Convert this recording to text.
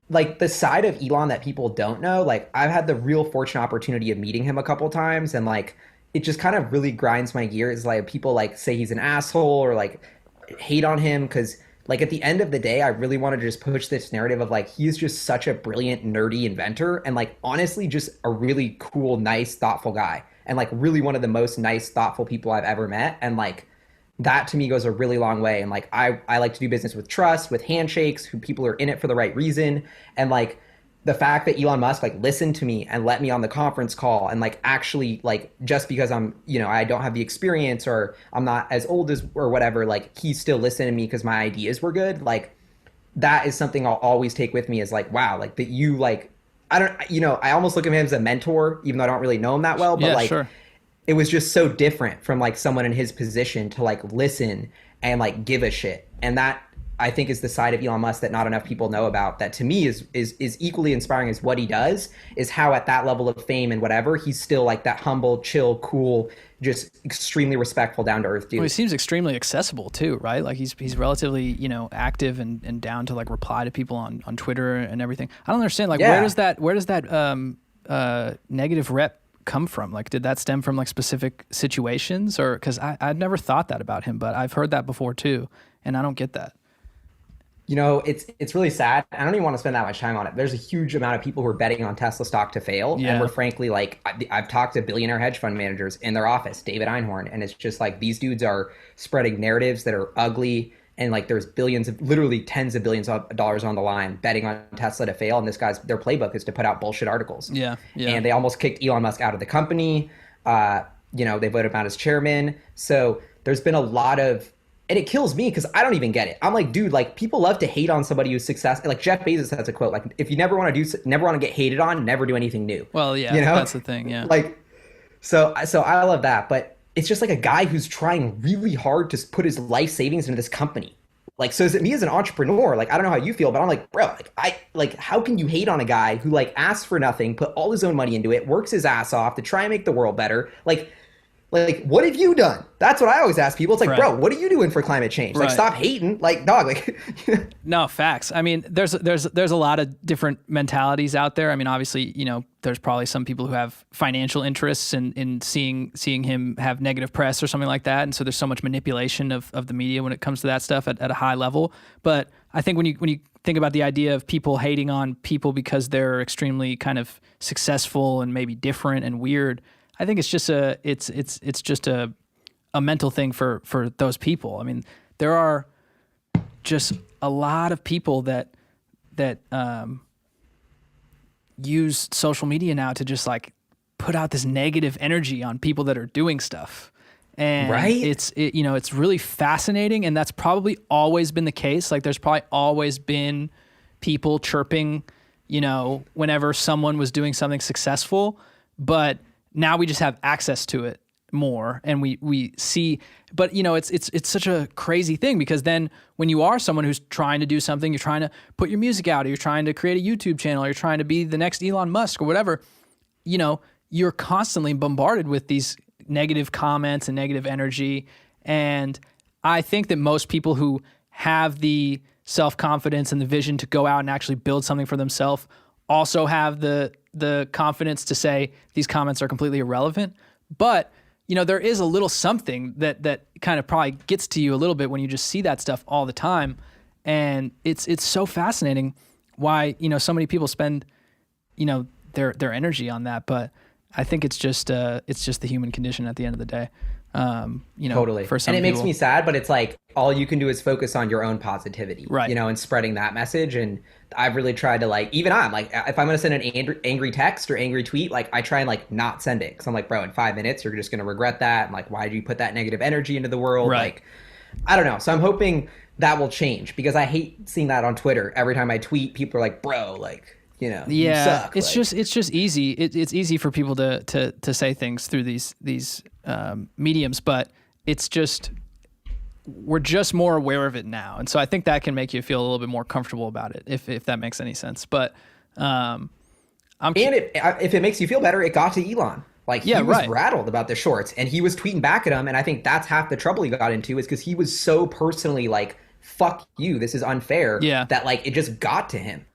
like the side of Elon that people don't know, like I've had the real fortunate opportunity of meeting him a couple times, and like it just kind of really grinds my gears. Like people like say he's an asshole or like hate on him because like at the end of the day, I really want to just push this narrative of like he's just such a brilliant, nerdy inventor and like honestly just a really cool, nice, thoughtful guy. And like really one of the most nice, thoughtful people I've ever met. And like that to me goes a really long way. And like I like to do business with trust, with handshakes, who people are in it for the right reason. And like the fact that Elon Musk like listened to me and let me on the conference call and like actually like just because I'm, you know, I don't have the experience or I'm not as old as or whatever, like he still listened to me because my ideas were good. Like that is something I'll always take with me is like, wow, like that you like I don't, you know, I almost look at him as a mentor, even though I don't really know him that well, but Yeah, like sure. it was just so different from like someone in his position to like listen and like give a shit. And that I think is the side of Elon Musk that not enough people know about that to me is equally inspiring as what he does is how at that level of fame and whatever, he's still like that humble, chill, cool, just extremely respectful, down to earth Well, he dude. seems extremely accessible too, right? Like he's relatively, active and down to like reply to people on Twitter and everything. I don't understand, like Yeah. where does that negative rep come from? Like did that stem from like specific situations, or because I'd never thought that about him, but I've heard that before too, and I don't get that. You know, it's really sad. I don't even want to spend that much time on it. There's a huge amount of people who are betting on Tesla stock to fail, and we're Yeah. frankly like I've talked to billionaire hedge fund managers in their office, David Einhorn, and it's just like these dudes are spreading narratives that are ugly, and like there's billions of literally tens of billions of dollars on the line betting on Tesla to fail, and this guy's their playbook is to put out bullshit articles, Yeah. Yeah. and they almost kicked Elon Musk out of the company. You know, they voted him out as chairman, so there's been a lot of and it kills me because I don't even get it. I'm like, dude, like people love to hate on somebody who's successful. Like Jeff Bezos has a quote, like if you never want to do, never want to get hated on, never do anything new. Well, You yeah, know, that's the thing. Yeah. like so I love that, but it's just like a guy who's trying really hard to put his life savings into this company. Like, so is it me as an entrepreneur? Like, I don't know how you feel, but I'm like, bro, like I like, how can you hate on a guy who like asks for nothing, put all his own money into it, works his ass off to try and make the world better? Like, what have you done? That's what I always ask people. It's like, Right. bro, what are you doing for climate change? Like, Right. stop hating. Like, dog, like, No, facts. I mean, there's a lot of different mentalities out there. I mean, obviously, there's probably some people who have financial interests in seeing him have negative press or something like that, and so there's so much manipulation of the media when it comes to that stuff at a high level. But I think when you think about the idea of people hating on people because they're extremely kind of successful and maybe different and weird, I think it's just a mental thing for those people. I mean, there are just a lot of people that use social media now to just like put out this negative energy on people that are doing stuff, and right? it's really fascinating, and that's probably always been the case. Like there's probably always been people chirping, whenever someone was doing something successful, but now we just have access to it more, and we see. But it's such a crazy thing, because then when you are someone who's trying to do something, you're trying to put your music out, or you're trying to create a YouTube channel, or you're trying to be the next Elon Musk or whatever, you're constantly bombarded with these negative comments and negative energy. And I think that most people who have the self-confidence and the vision to go out and actually build something for themselves also have the confidence to say these comments are completely irrelevant. But there is a little something that kind of probably gets to you a little bit when you just see that stuff all the time. And it's so fascinating why, so many people spend, their energy on that. But I think it's just the human condition at the end of the day. Totally. For some And it makes people. me sad, but it's like all you can do is focus on your own positivity, Right. and spreading that message. And I've really tried to like, even I'm like, if I'm going to send an angry text or angry tweet, like I try and like not send it. Cause I'm like, bro, in 5 minutes, you're just going to regret that. And like, why did you put that negative energy into the world? Right. Like, I don't know. So I'm hoping that will change because I hate seeing that on Twitter. Every time I tweet, people are like, bro, like, you Yeah, suck. it's Like, just easy. It's easy for people to say things through these mediums, but it's just we're just more aware of it now, and so I think that can make you feel a little bit more comfortable about it, if that makes any sense. But I'm and if it makes you feel better, it got to Elon. Like he Yeah, was right. rattled about the shorts, and he was tweeting back at him. And I think that's half the trouble he got into is because he was so personally like, "Fuck you, this is unfair." Yeah. That like it just got to him.